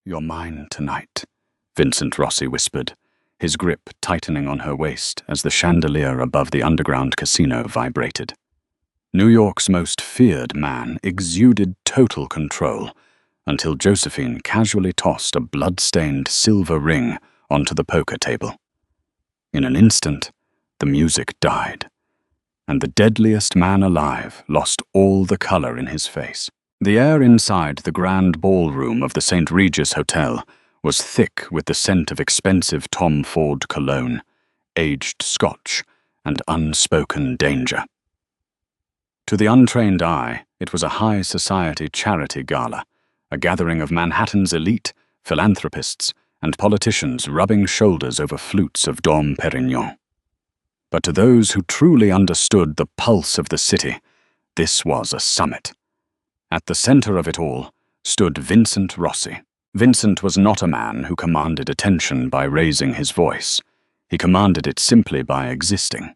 "You're mine tonight," Vincent Rossi whispered, his grip tightening on her waist as the chandelier above the underground casino vibrated. New York's most feared man exuded total control until Josephine casually tossed a blood-stained silver ring onto the poker table. In an instant, the music died, and the deadliest man alive lost all the color in his face. The air inside the grand ballroom of the St. Regis Hotel was thick with the scent of expensive Tom Ford cologne, aged scotch, and unspoken danger. To the untrained eye, it was a high society charity gala, a gathering of Manhattan's elite, philanthropists, and politicians rubbing shoulders over flutes of Dom Perignon. But to those who truly understood the pulse of the city, this was a summit. At the center of it all stood Vincent Rossi. Vincent was not a man who commanded attention by raising his voice. He commanded it simply by existing.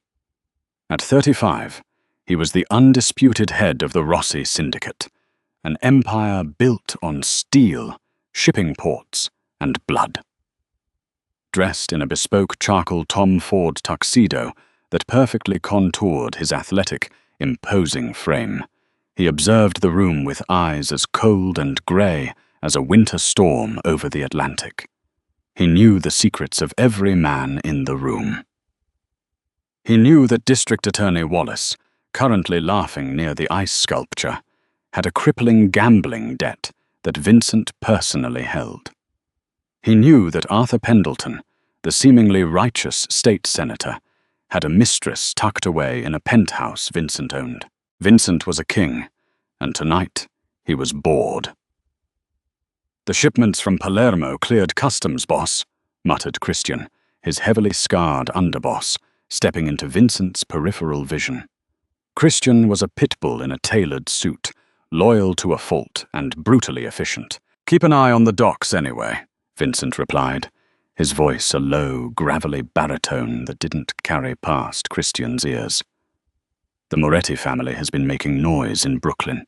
At 35, he was the undisputed head of the Rossi Syndicate, an empire built on steel, shipping ports, and blood. Dressed in a bespoke charcoal Tom Ford tuxedo that perfectly contoured his athletic, imposing frame, he observed the room with eyes as cold and grey as a winter storm over the Atlantic. He knew the secrets of every man in the room. He knew that District Attorney Wallace, currently laughing near the ice sculpture, had a crippling gambling debt that Vincent personally held. He knew that Arthur Pendleton, the seemingly righteous state senator, had a mistress tucked away in a penthouse Vincent owned. Vincent was a king, and tonight he was bored. "The shipments from Palermo cleared customs, boss," muttered Christian, his heavily scarred underboss, stepping into Vincent's peripheral vision. Christian was a pit bull in a tailored suit, loyal to a fault and brutally efficient. "Keep an eye on the docks anyway," Vincent replied, his voice a low, gravelly baritone that didn't carry past Christian's ears. "The Moretti family has been making noise in Brooklyn.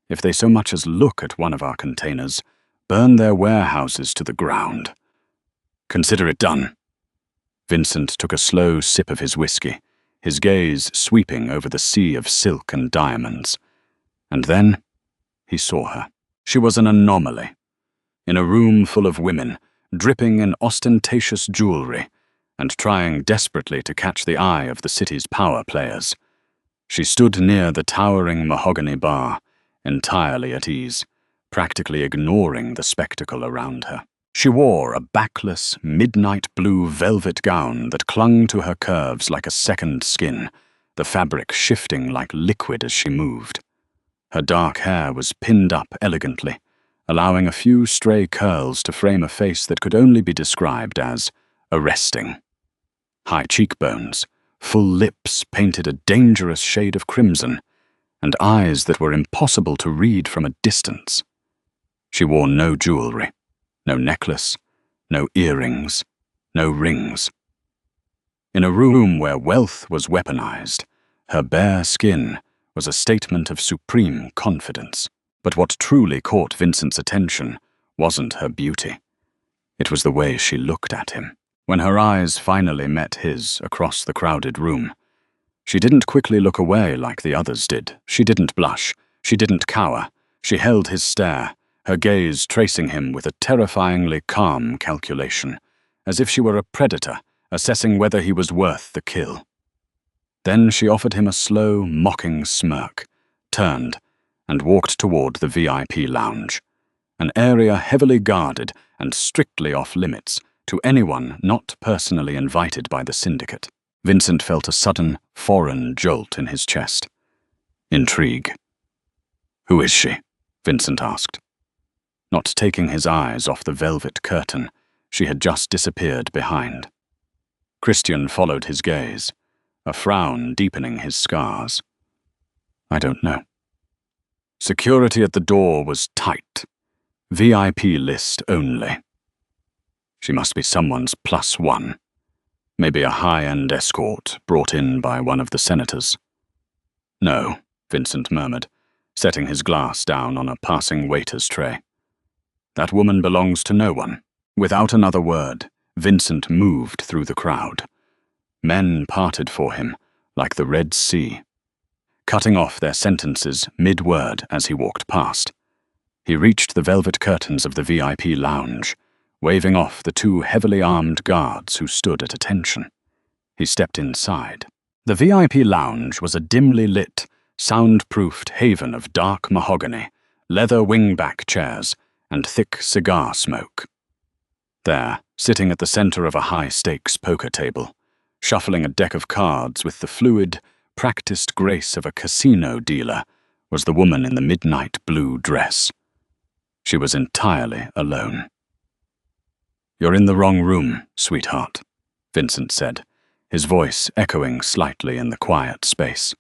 If they so much as look at one of our containers, burn their warehouses to the ground. Consider it done." Vincent took a slow sip of his whiskey, his gaze sweeping over the sea of silk and diamonds. And then he saw her. She was an anomaly. In a room full of women, dripping in ostentatious jewelry, and trying desperately to catch the eye of the city's power players. She stood near the towering mahogany bar, entirely at ease, practically ignoring the spectacle around her. She wore a backless, midnight blue velvet gown that clung to her curves like a second skin, the fabric shifting like liquid as she moved. Her dark hair was pinned up elegantly, allowing a few stray curls to frame a face that could only be described as arresting. High cheekbones, full lips painted a dangerous shade of crimson, and eyes that were impossible to read from a distance. She wore no jewelry, no necklace, no earrings, no rings. In a room where wealth was weaponized, her bare skin was a statement of supreme confidence. But what truly caught Vincent's attention wasn't her beauty. It was the way she looked at him. When her eyes finally met his across the crowded room, she didn't quickly look away like the others did. She didn't blush. She didn't cower. She held his stare, her gaze tracing him with a terrifyingly calm calculation, as if she were a predator assessing whether he was worth the kill. Then she offered him a slow, mocking smirk, turned, and walked toward the VIP lounge, an area heavily guarded and strictly off-limits to anyone not personally invited by the syndicate. Vincent felt a sudden, foreign jolt in his chest. Intrigue. "Who is she?" Vincent asked. Not taking his eyes off the velvet curtain she had just disappeared behind. Christian followed his gaze, a frown deepening his scars. "I don't know." Security at the door was tight. VIP list only. She must be someone's +1. Maybe a high-end escort brought in by one of the senators. "No," Vincent murmured, setting his glass down on a passing waiter's tray. That woman belongs to no one. Without another word, Vincent moved through the crowd. Men parted for him, like the Red Sea, cutting off their sentences mid-word as he walked past. He reached the velvet curtains of the VIP lounge, waving off the two heavily armed guards who stood at attention. He stepped inside. The VIP lounge was a dimly lit, soundproofed haven of dark mahogany, leather wingback chairs, and thick cigar smoke. There, sitting at the center of a high-stakes poker table, shuffling a deck of cards with the fluid, practiced grace of a casino dealer, was the woman in the midnight blue dress. She was entirely alone. "You're in the wrong room, sweetheart," Vincent said, his voice echoing slightly in the quiet space.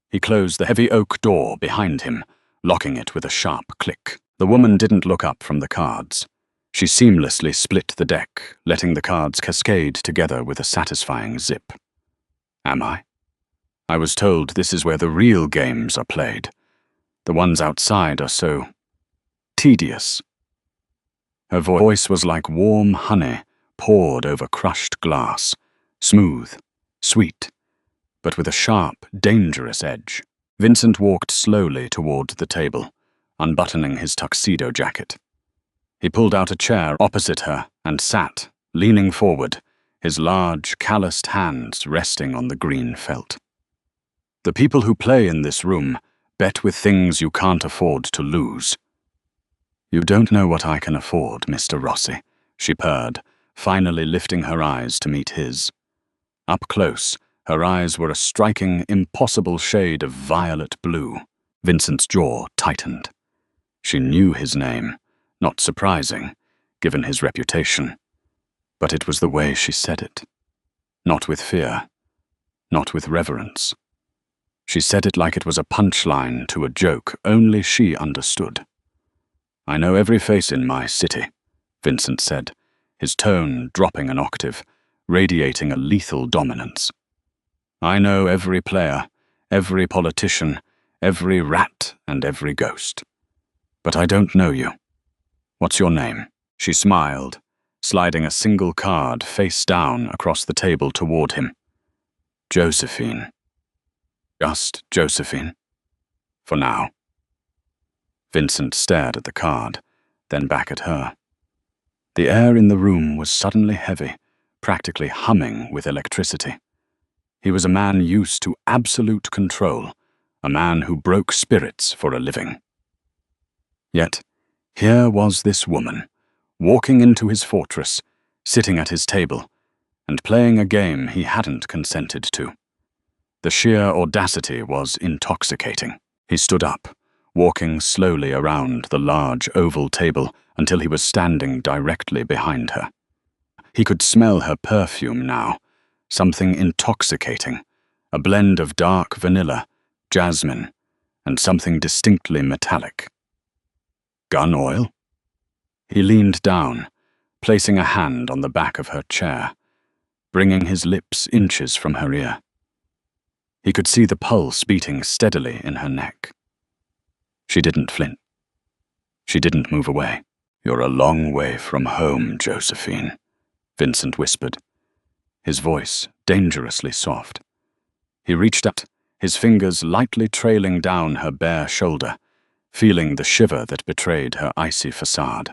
He closed the heavy oak door behind him, locking it with a sharp click. The woman didn't look up from the cards. She seamlessly split the deck, letting the cards cascade together with a satisfying zip. "Am I? I was told this is where the real games are played. The ones outside are so tedious." Her voice was like warm honey poured over crushed glass, smooth, sweet, but with a sharp, dangerous edge. Vincent walked slowly toward the table, unbuttoning his tuxedo jacket. He pulled out a chair opposite her and sat, leaning forward, his large, calloused hands resting on the green felt. "The people who play in this room bet with things you can't afford to lose." "You don't know what I can afford, Mr. Rossi," she purred, finally lifting her eyes to meet his. Up close, her eyes were a striking, impossible shade of violet blue. Vincent's jaw tightened. She knew his name, not surprising, given his reputation. But it was the way she said it. Not with fear, not with reverence. She said it like it was a punchline to a joke only she understood. "I know every face in my city," Vincent said, his tone dropping an octave, radiating a lethal dominance. "I know every player, every politician, every rat and every ghost. But I don't know you. What's your name?" She smiled, sliding a single card face down across the table toward him. "Josephine. Just Josephine. For now." Vincent stared at the card, then back at her. The air in the room was suddenly heavy, practically humming with electricity. He was a man used to absolute control, a man who broke spirits for a living. Yet, here was this woman, walking into his fortress, sitting at his table, and playing a game he hadn't consented to. The sheer audacity was intoxicating. He stood up, walking slowly around the large oval table until he was standing directly behind her. He could smell her perfume now, something intoxicating, a blend of dark vanilla, jasmine, and something distinctly metallic. "Gun oil?" He leaned down, placing a hand on the back of her chair, bringing his lips inches from her ear. He could see the pulse beating steadily in her neck. She didn't flinch. She didn't move away. "You're a long way from home, Josephine," Vincent whispered, his voice dangerously soft. He reached out, his fingers lightly trailing down her bare shoulder, feeling the shiver that betrayed her icy facade.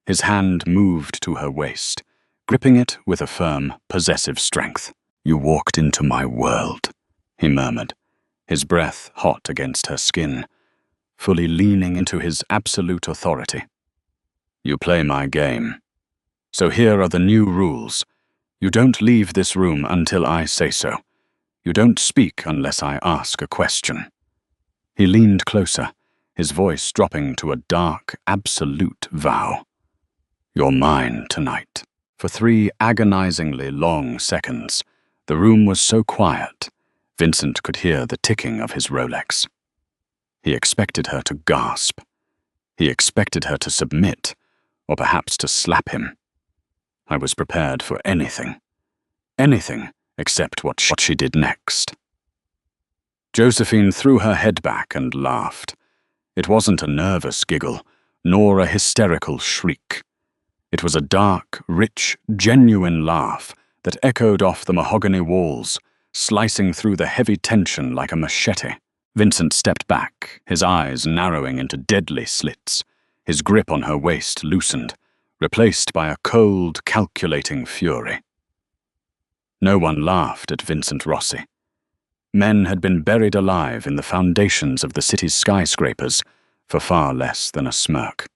His hand moved to her waist, gripping it with a firm, possessive strength. "You walked into my world," he murmured, his breath hot against her skin, fully leaning into his absolute authority. "You play my game. So here are the new rules. You don't leave this room until I say so. You don't speak unless I ask a question." He leaned closer, his voice dropping to a dark, absolute vow. "You're mine tonight." For 3 agonizingly long seconds, the room was so quiet, Vincent could hear the ticking of his Rolex. He expected her to gasp. He expected her to submit, or perhaps to slap him. I was prepared for anything. Anything except what she did next. Josephine threw her head back and laughed. It wasn't a nervous giggle, nor a hysterical shriek. It was a dark, rich, genuine laugh that echoed off the mahogany walls, slicing through the heavy tension like a machete. Vincent stepped back, his eyes narrowing into deadly slits. His grip on her waist loosened, replaced by a cold, calculating fury. No one laughed at Vincent Rossi. Men had been buried alive in the foundations of the city's skyscrapers for far less than a smirk.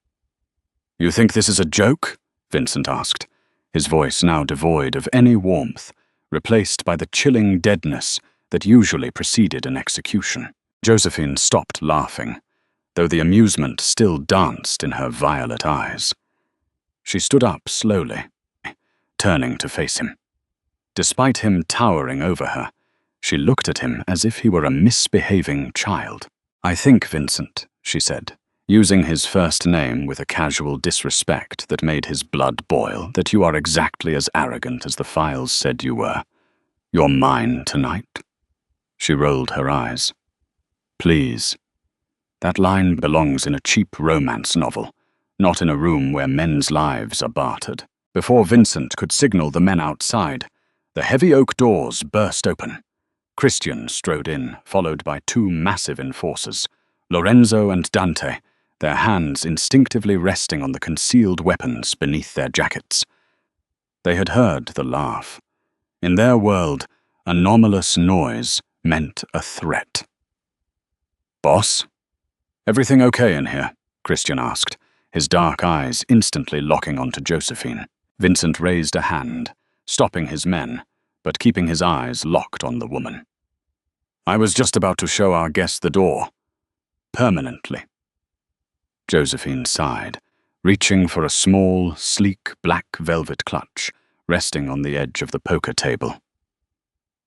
"You think this is a joke?" Vincent asked, his voice now devoid of any warmth, replaced by the chilling deadness that usually preceded an execution. Josephine stopped laughing, though the amusement still danced in her violet eyes. She stood up slowly, turning to face him. Despite him towering over her, she looked at him as if he were a misbehaving child. "I think, Vincent," she said, using his first name with a casual disrespect that made his blood boil, "that you are exactly as arrogant as the files said you were. You're mine tonight." She rolled her eyes. "Please. That line belongs in a cheap romance novel, not in a room where men's lives are bartered." Before Vincent could signal the men outside, the heavy oak doors burst open. Christian strode in, followed by two massive enforcers, Lorenzo and Dante, their hands instinctively resting on the concealed weapons beneath their jackets. They had heard the laugh. In their world, anomalous noise meant a threat. "Boss? Everything okay in here?" Christian asked, his dark eyes instantly locking onto Josephine. Vincent raised a hand, stopping his men, but keeping his eyes locked on the woman. "I was just about to show our guest the door. Permanently." Josephine sighed, reaching for a small, sleek black velvet clutch resting on the edge of the poker table.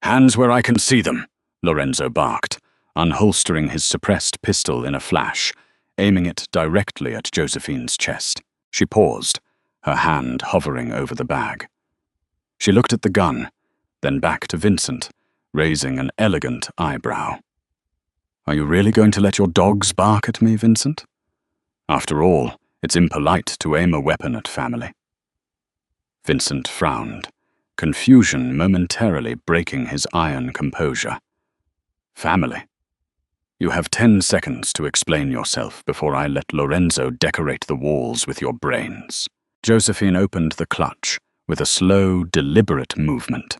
"Hands where I can see them," Lorenzo barked, unholstering his suppressed pistol in a flash, aiming it directly at Josephine's chest. She paused, her hand hovering over the bag. She looked at the gun, then back to Vincent, raising an elegant eyebrow. "Are you really going to let your dogs bark at me, Vincent? After all, it's impolite to aim a weapon at family." Vincent frowned, confusion momentarily breaking his iron composure. "Family? You have 10 seconds to explain yourself before I let Lorenzo decorate the walls with your brains." Josephine opened the clutch with a slow, deliberate movement.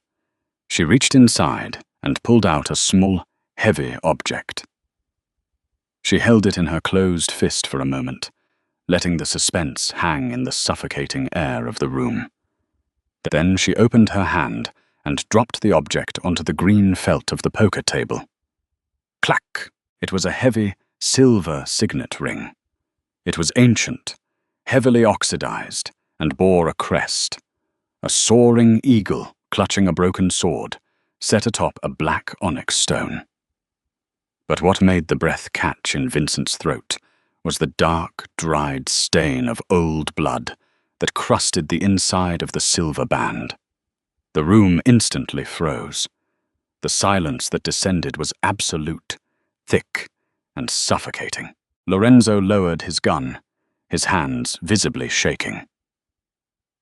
She reached inside and pulled out a small, heavy object. She held it in her closed fist for a moment, letting the suspense hang in the suffocating air of the room. Then she opened her hand and dropped the object onto the green felt of the poker table. Clack! It was a heavy, silver signet ring. It was ancient, heavily oxidized, and bore a crest. A soaring eagle, clutching a broken sword, set atop a black onyx stone. But what made the breath catch in Vincent's throat was the dark, dried stain of old blood that crusted the inside of the silver band. The room instantly froze. The silence that descended was absolute, thick, and suffocating. Lorenzo lowered his gun, his hands visibly shaking.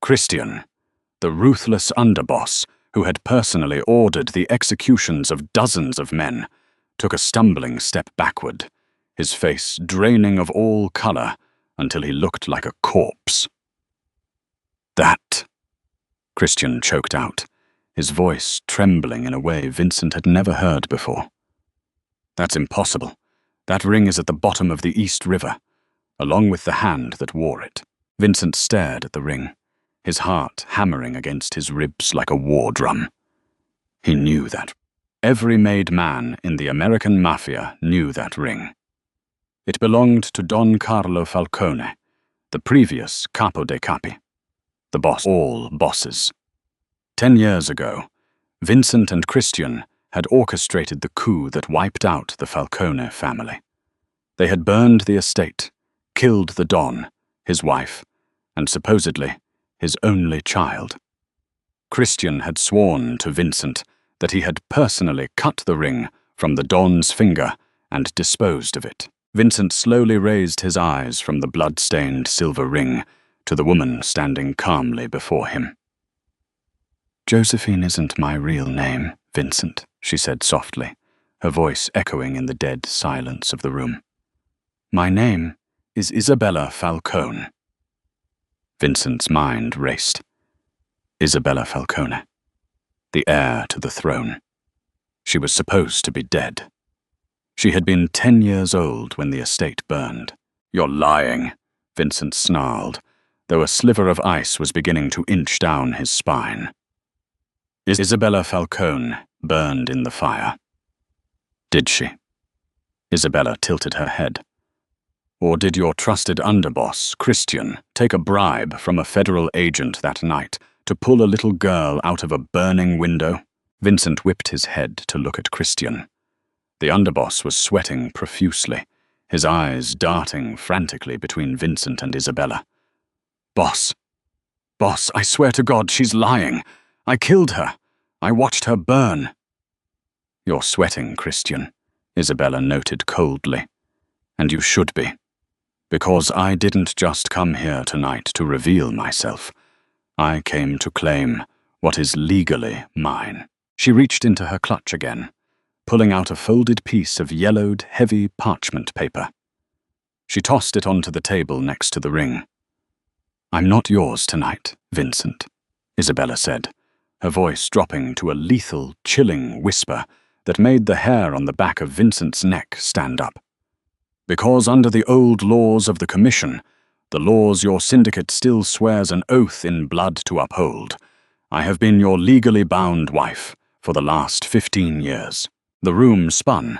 Christian, the ruthless underboss who had personally ordered the executions of dozens of men, took a stumbling step backward, his face draining of all color until he looked like a corpse. "That," Christian choked out, his voice trembling in a way Vincent had never heard before. "That's impossible. That ring is at the bottom of the East River, along with the hand that wore it." Vincent stared at the ring, his heart hammering against his ribs like a war drum. He knew that. Every made man in the American Mafia knew that ring. It belonged to Don Carlo Falcone, the previous Capo dei Capi, the boss of all bosses. 10 years ago, Vincent and Christian had orchestrated the coup that wiped out the Falcone family. They had burned the estate, killed the Don, his wife, and supposedly his only child. Christian had sworn to Vincent that he had personally cut the ring from the Don's finger and disposed of it. Vincent slowly raised his eyes from the blood-stained silver ring to the woman standing calmly before him. "Josephine isn't my real name, Vincent," she said softly, her voice echoing in the dead silence of the room. "My name is Isabella Falcone." Vincent's mind raced. Isabella Falcone, the heir to the throne. She was supposed to be dead. She had been 10 years old when the estate burned. "You're lying," Vincent snarled, though a sliver of ice was beginning to inch down his spine. Isabella Falcone burned in the fire. Did she? Isabella tilted her head. Or did your trusted underboss, Christian, take a bribe from a federal agent that night to pull a little girl out of a burning window? Vincent whipped his head to look at Christian. The underboss was sweating profusely, his eyes darting frantically between Vincent and Isabella. Boss, I swear to God, she's lying. I killed her. I watched her burn." "You're sweating, Christian," Isabella noted coldly. "And you should be. Because I didn't just come here tonight to reveal myself. I came to claim what is legally mine." She reached into her clutch again, pulling out a folded piece of yellowed, heavy parchment paper. She tossed it onto the table next to the ring. "I'm not yours tonight, Vincent," Isabella said, her voice dropping to a lethal, chilling whisper that made the hair on the back of Vincent's neck stand up. "Because under the old laws of the Commission, the laws your syndicate still swears an oath in blood to uphold, I have been your legally bound wife for the last 15 years. The room spun.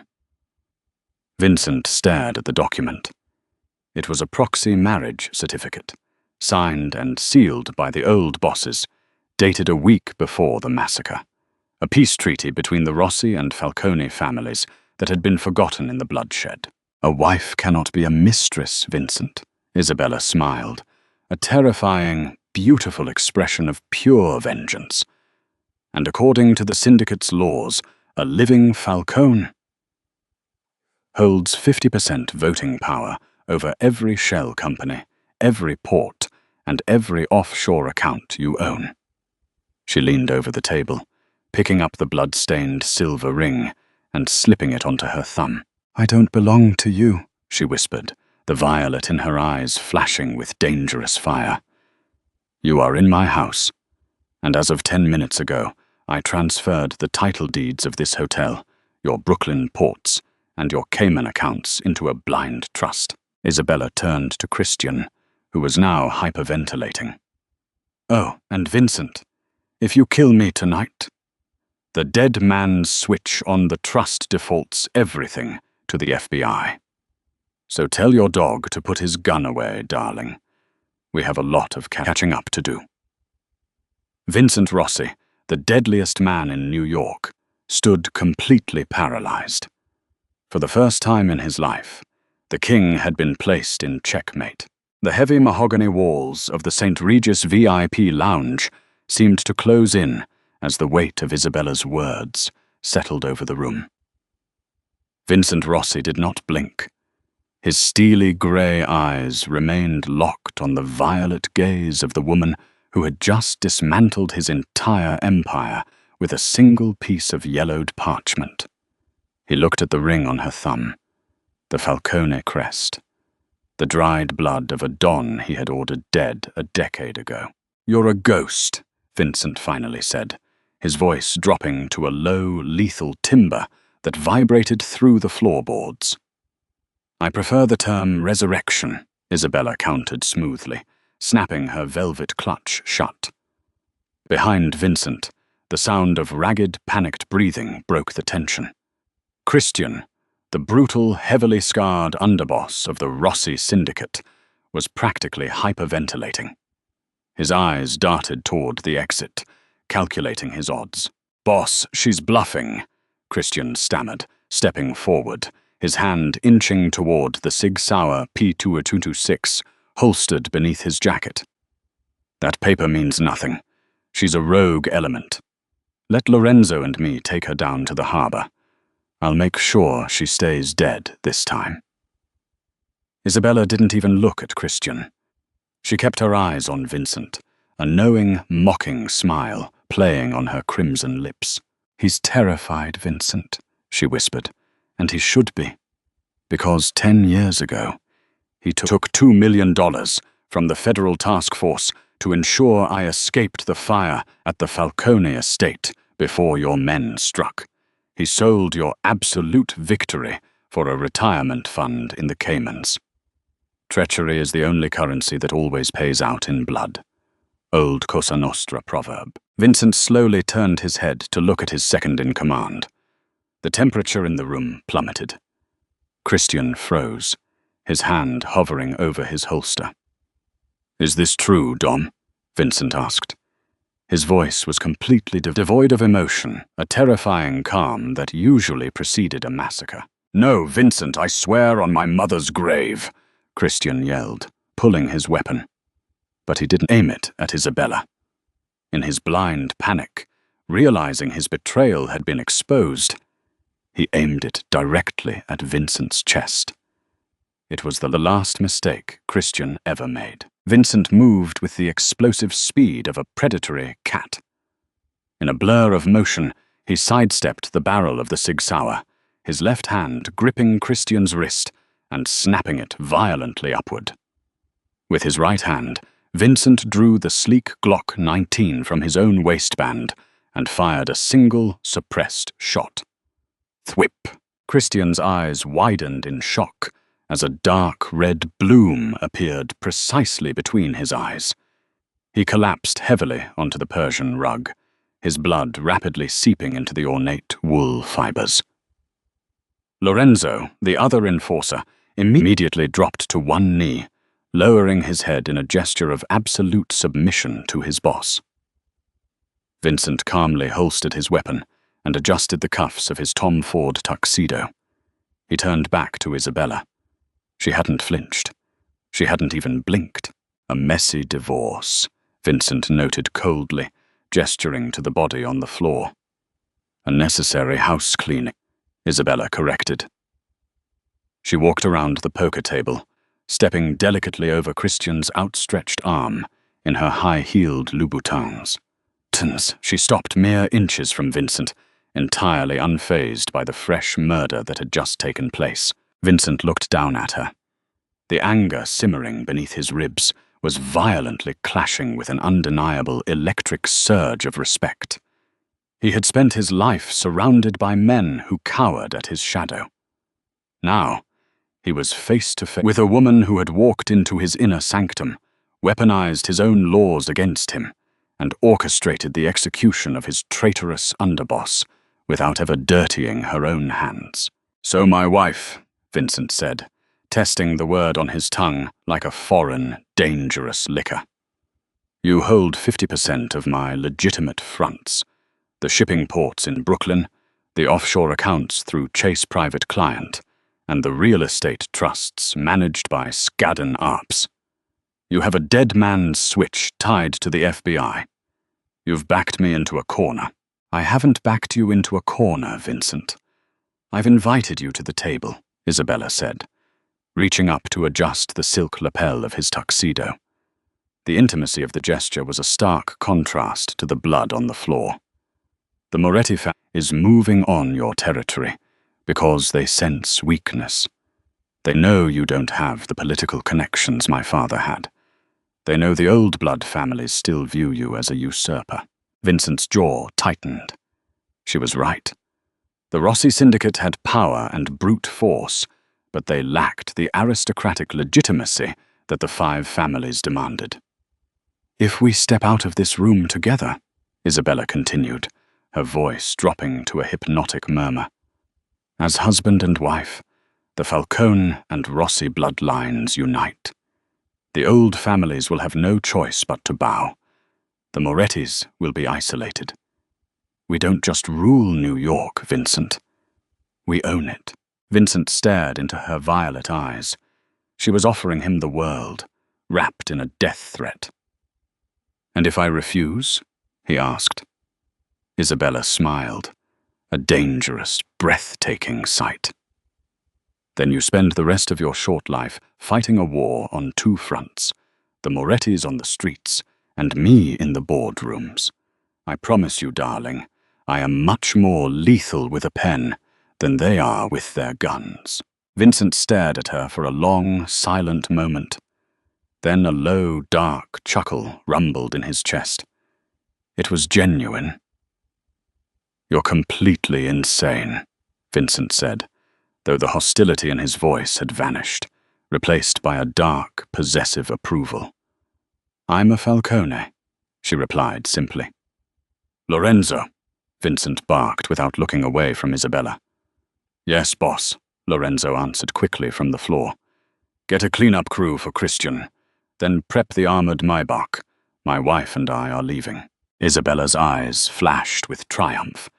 Vincent stared at the document. It was a proxy marriage certificate, signed and sealed by the old bosses, dated a week before the massacre, a peace treaty between the Rossi and Falcone families that had been forgotten in the bloodshed. "A wife cannot be a mistress, Vincent," Isabella smiled, a terrifying, beautiful expression of pure vengeance. "And according to the syndicate's laws, a living Falcone holds 50% voting power over every shell company, every port, and every offshore account you own." She leaned over the table, picking up the blood-stained silver ring and slipping it onto her thumb. "I don't belong to you," she whispered, the violet in her eyes flashing with dangerous fire. "You are in my house, and as of 10 minutes ago, I transferred the title deeds of this hotel, your Brooklyn ports, and your Cayman accounts into a blind trust." Isabella turned to Christian, who was now hyperventilating. "Oh, and Vincent, if you kill me tonight, the dead man's switch on the trust defaults everything to the FBI. So tell your dog to put his gun away, darling. We have a lot of catching up to do." Vincent Rossi, the deadliest man in New York, stood completely paralyzed. For the first time in his life, the king had been placed in checkmate. The heavy mahogany walls of the St. Regis VIP lounge seemed to close in as the weight of Isabella's words settled over the room. Vincent Rossi did not blink. His steely grey eyes remained locked on the violet gaze of the woman who had just dismantled his entire empire with a single piece of yellowed parchment. He looked at the ring on her thumb, the Falcone crest, the dried blood of a don he had ordered dead a decade ago. "You're a ghost," Vincent finally said, his voice dropping to a low, lethal timbre that vibrated through the floorboards. "I prefer the term resurrection," Isabella countered smoothly, snapping her velvet clutch shut. Behind Vincent, the sound of ragged, panicked breathing broke the tension. Christian, the brutal, heavily scarred underboss of the Rossi syndicate, was practically hyperventilating. His eyes darted toward the exit, calculating his odds. "Boss, she's bluffing," Christian stammered, stepping forward, his hand inching toward the Sig Sauer P2226, holstered beneath his jacket. "That paper means nothing. She's a rogue element. Let Lorenzo and me take her down to the harbor. I'll make sure she stays dead this time." Isabella didn't even look at Christian. She kept her eyes on Vincent, a knowing, mocking smile playing on her crimson lips. "He's terrified, Vincent," she whispered, "and he should be. Because 10 years ago, he took $2 million from the federal task force to ensure I escaped the fire at the Falcone estate before your men struck. He sold your absolute victory for a retirement fund in the Caymans. Treachery is the only currency that always pays out in blood. Old Cosa Nostra proverb." Vincent slowly turned his head to look at his second-in-command. The temperature in the room plummeted. Christian froze, his hand hovering over his holster. "Is this true, Dom?" Vincent asked. His voice was completely devoid of emotion, a terrifying calm that usually preceded a massacre. "No, Vincent, I swear on my mother's grave," Christian yelled, pulling his weapon. But he didn't aim it at Isabella. In his blind panic, realizing his betrayal had been exposed, he aimed it directly at Vincent's chest. It was the last mistake Christian ever made. Vincent moved with the explosive speed of a predatory cat. In a blur of motion, he sidestepped the barrel of the Sig Sauer, his left hand gripping Christian's wrist and snapping it violently upward. With his right hand, Vincent drew the sleek Glock 19 from his own waistband and fired a single, suppressed shot. Thwip! Christian's eyes widened in shock as a dark red bloom appeared precisely between his eyes. He collapsed heavily onto the Persian rug, his blood rapidly seeping into the ornate wool fibers. Lorenzo, the other enforcer, immediately dropped to one knee, lowering his head in a gesture of absolute submission to his boss. Vincent calmly holstered his weapon and adjusted the cuffs of his Tom Ford tuxedo. He turned back to Isabella. She hadn't flinched. She hadn't even blinked. "A messy divorce," Vincent noted coldly, gesturing to the body on the floor. "A necessary house cleaning," Isabella corrected. She walked around the poker table, stepping delicately over Christian's outstretched arm in her high-heeled Louboutins. She stopped mere inches from Vincent, entirely unfazed by the fresh murder that had just taken place. Vincent looked down at her. The anger simmering beneath his ribs was violently clashing with an undeniable electric surge of respect. He had spent his life surrounded by men who cowered at his shadow. Now, he was face to face with a woman who had walked into his inner sanctum, weaponized his own laws against him, and orchestrated the execution of his traitorous underboss without ever dirtying her own hands. "So my wife," Vincent said, testing the word on his tongue like a foreign, dangerous liquor. "You hold 50% of my legitimate fronts, the shipping ports in Brooklyn, the offshore accounts through Chase Private Client, and the real estate trusts managed by Skadden Arps. You have a dead man's switch tied to the FBI. You've backed me into a corner." "I haven't backed you into a corner, Vincent. I've invited you to the table," Isabella said, reaching up to adjust the silk lapel of his tuxedo. The intimacy of the gesture was a stark contrast to the blood on the floor. "The Moretti family is moving on your territory because they sense weakness. They know you don't have the political connections my father had. They know the old blood families still view you as a usurper." Vincent's jaw tightened. She was right. The Rossi Syndicate had power and brute force, but they lacked the aristocratic legitimacy that the 5 families demanded. "If we step out of this room together," Isabella continued, her voice dropping to a hypnotic murmur, "as husband and wife, the Falcone and Rossi bloodlines unite. The old families will have no choice but to bow. The Morettis will be isolated. We don't just rule New York, Vincent. We own it." Vincent stared into her violet eyes. She was offering him the world, wrapped in a death threat. "And if I refuse?" he asked. Isabella smiled, a dangerous, breathtaking sight. Then you spend the rest of your short life fighting a war on two fronts, the Morettis on the streets and me in the boardrooms. I promise you, darling, I am much more lethal with a pen than they are with their guns." Vincent stared at her for a long, silent moment. Then a low, dark chuckle rumbled in his chest. It was genuine. "You're completely insane," Vincent said, though the hostility in his voice had vanished, replaced by a dark, possessive approval. "I'm a Falcone," she replied simply. "Lorenzo," Vincent barked without looking away from Isabella. "Yes, boss," Lorenzo answered quickly from the floor. "Get a cleanup crew for Christian, then prep the armored Maybach. My wife and I are leaving." Isabella's eyes flashed with triumph,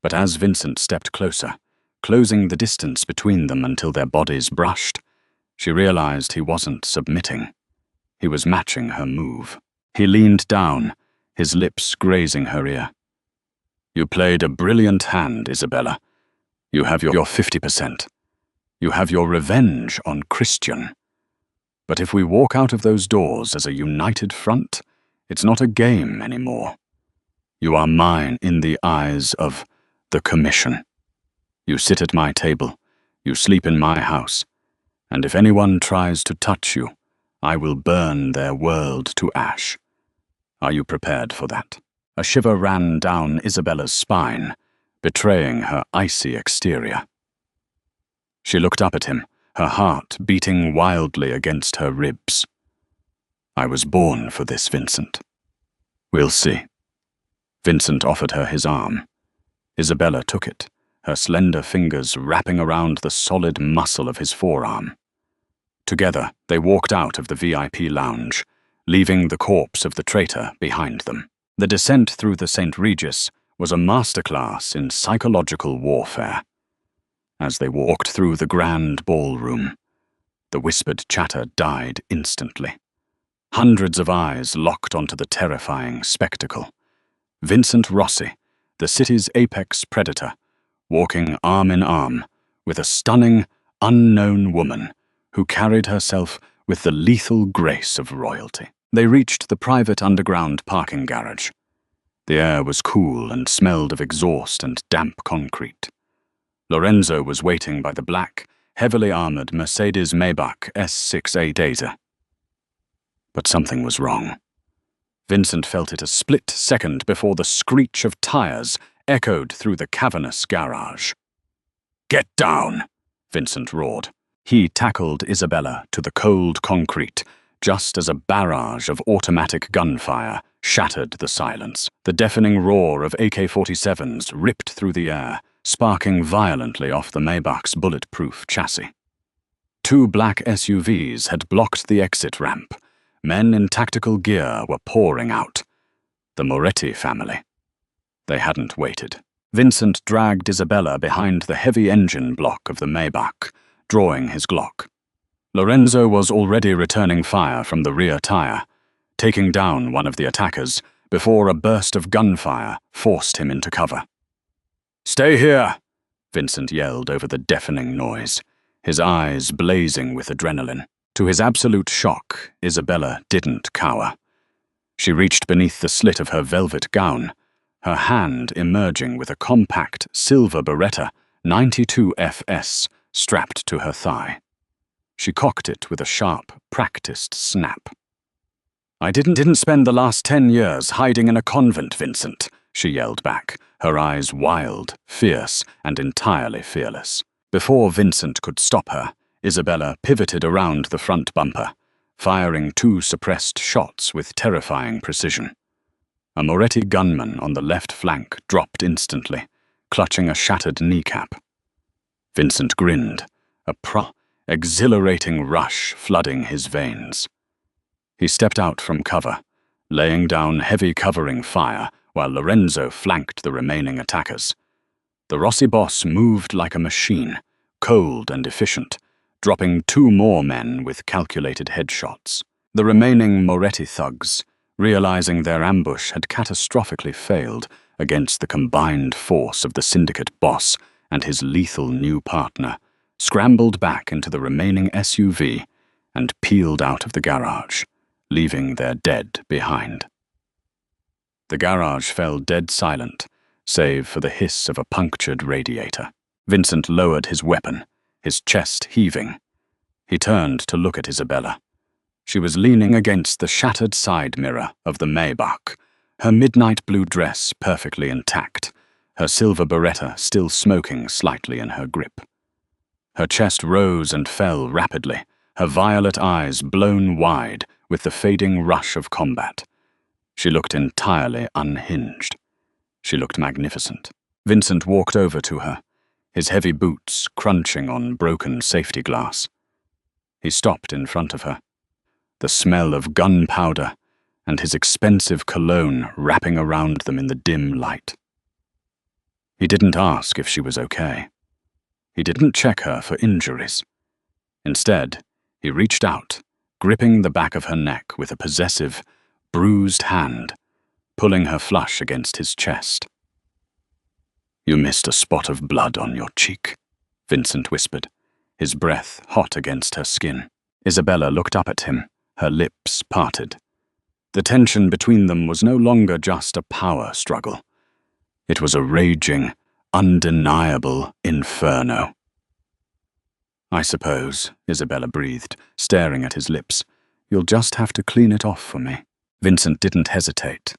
but as Vincent stepped closer, closing the distance between them until their bodies brushed, she realized he wasn't submitting. He was matching her move. He leaned down, his lips grazing her ear. "You played a brilliant hand, Isabella. You have your 50%. You have your revenge on Christian. But if we walk out of those doors as a united front, it's not a game anymore. You are mine in the eyes of the Commission. You sit at my table, you sleep in my house, and if anyone tries to touch you, I will burn their world to ash. Are you prepared for that?" A shiver ran down Isabella's spine, betraying her icy exterior. She looked up at him, her heart beating wildly against her ribs. "I was born for this, Vincent. We'll see." Vincent offered her his arm. Isabella took it, her slender fingers wrapping around the solid muscle of his forearm. Together, they walked out of the VIP lounge, leaving the corpse of the traitor behind them. The descent through the St. Regis was a masterclass in psychological warfare. As they walked through the grand ballroom, the whispered chatter died instantly. Hundreds of eyes locked onto the terrifying spectacle. Vincent Rossi, the city's apex predator, walking arm in arm with a stunning, unknown woman who carried herself with the lethal grace of royalty. They reached the private underground parking garage. The air was cool and smelled of exhaust and damp concrete. Lorenzo was waiting by the black, heavily armored Mercedes Maybach S6A Dazer. But something was wrong. Vincent felt it a split second before the screech of tires echoed through the cavernous garage. "Get down!" Vincent roared. He tackled Isabella to the cold concrete, just as a barrage of automatic gunfire shattered the silence. The deafening roar of AK-47s ripped through the air, sparking violently off the Maybach's bulletproof chassis. Two black SUVs had blocked the exit ramp. Men in tactical gear were pouring out. The Moretti family. They hadn't waited. Vincent dragged Isabella behind the heavy engine block of the Maybach, drawing his Glock. Lorenzo was already returning fire from the rear tire, taking down one of the attackers before a burst of gunfire forced him into cover. "Stay here!" Vincent yelled over the deafening noise, his eyes blazing with adrenaline. To his absolute shock, Isabella didn't cower. She reached beneath the slit of her velvet gown, her hand emerging with a compact silver Beretta 92 FS strapped to her thigh. She cocked it with a sharp, practiced snap. "I didn't spend the last 10 years hiding in a convent, Vincent," she yelled back, her eyes wild, fierce, and entirely fearless. Before Vincent could stop her, Isabella pivoted around the front bumper, firing 2 suppressed shots with terrifying precision. A Moretti gunman on the left flank dropped instantly, clutching a shattered kneecap. Vincent grinned, a exhilarating rush flooding his veins. He stepped out from cover, laying down heavy covering fire while Lorenzo flanked the remaining attackers. The Rossi boss moved like a machine, cold and efficient, dropping 2 more men with calculated headshots. The remaining Moretti thugs, realizing their ambush had catastrophically failed against the combined force of the syndicate boss and his lethal new partner, scrambled back into the remaining SUV, and peeled out of the garage, leaving their dead behind. The garage fell dead silent, save for the hiss of a punctured radiator. Vincent lowered his weapon, his chest heaving. He turned to look at Isabella. She was leaning against the shattered side mirror of the Maybach, her midnight blue dress perfectly intact, her silver beretta still smoking slightly in her grip. Her chest rose and fell rapidly, her violet eyes blown wide with the fading rush of combat. She looked entirely unhinged. She looked magnificent. Vincent walked over to her, his heavy boots crunching on broken safety glass. He stopped in front of her, the smell of gunpowder and his expensive cologne wrapping around them in the dim light. He didn't ask if she was okay. He didn't check her for injuries. Instead, he reached out, gripping the back of her neck with a possessive, bruised hand, pulling her flush against his chest. "You missed a spot of blood on your cheek," Vincent whispered, his breath hot against her skin. Isabella looked up at him, her lips parted. The tension between them was no longer just a power struggle. It was a raging, undeniable inferno. "I suppose," Isabella breathed, staring at his lips, "you'll just have to clean it off for me." Vincent didn't hesitate.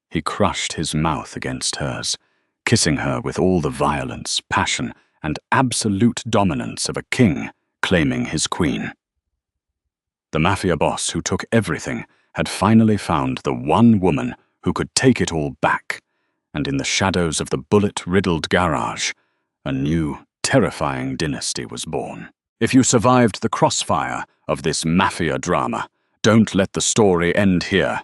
He crushed his mouth against hers, kissing her with all the violence, passion, and absolute dominance of a king claiming his queen. The Mafia boss who took everything had finally found the one woman who could take it all back, and in the shadows of the bullet-riddled garage, a new, terrifying dynasty was born. If you survived the crossfire of this Mafia drama, don't let the story end here.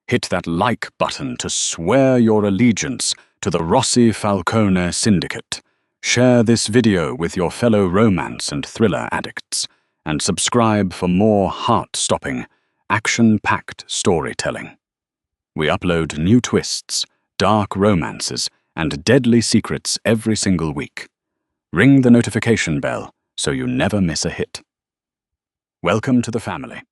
Hit that like button to swear your allegiance to the Rossi Falcone Syndicate. Share this video with your fellow romance and thriller addicts, and subscribe for more heart-stopping, action-packed storytelling. We upload new twists, dark romances, and deadly secrets every single week. Ring the notification bell so you never miss a hit. Welcome to the family.